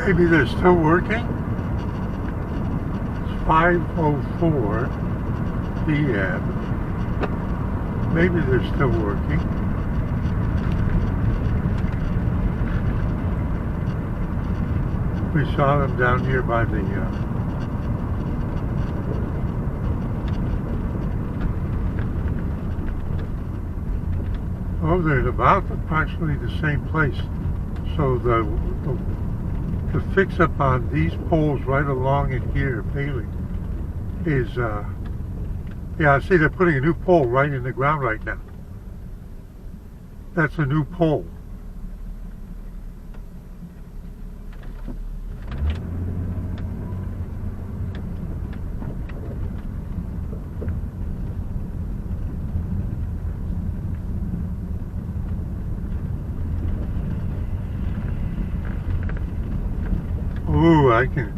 Maybe they're still working? It's 5:04 p.m. Maybe they're still working. We saw them down here by the oh, they're about approximately the same place. So the fix-up on these poles right along in here, Bailey, is, yeah, I see they're putting a new pole right in the ground right now. That's a new pole. Ooh, I can.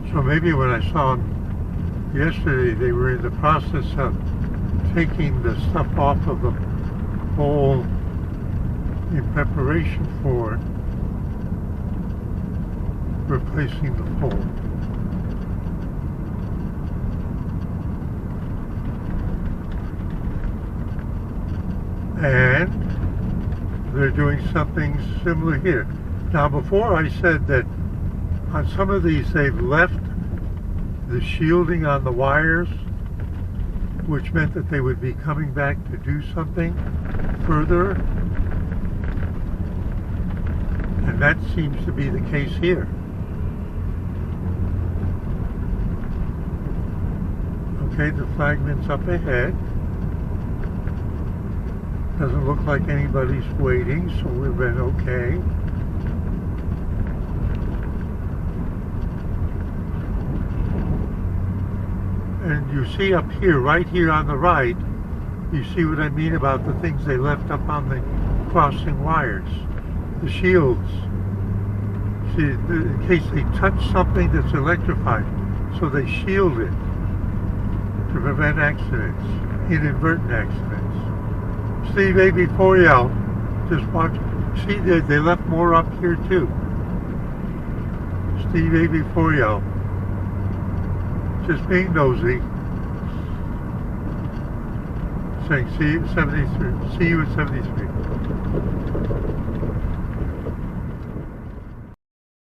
So maybe when I saw them yesterday, they were in the process of taking the stuff off of the pole in preparation for replacing the pole. And they're doing something similar here. Now, before I said that on some of these they've left the shielding on the wires, which meant that they would be coming back to do something further. And that seems to be the case here. Okay, the flagman's up ahead. Doesn't look like anybody's waiting, so we've been okay. And you see up here, right here on the right, you see what I mean about the things they left up on the crossing wires. The shields. See, in case they touch something that's electrified. So they shield it to prevent accidents, inadvertent accidents. Steve A.B.4L, just watch. See, they left more up here too. Steve A.B.4L, just being nosy. Saying see you at 73.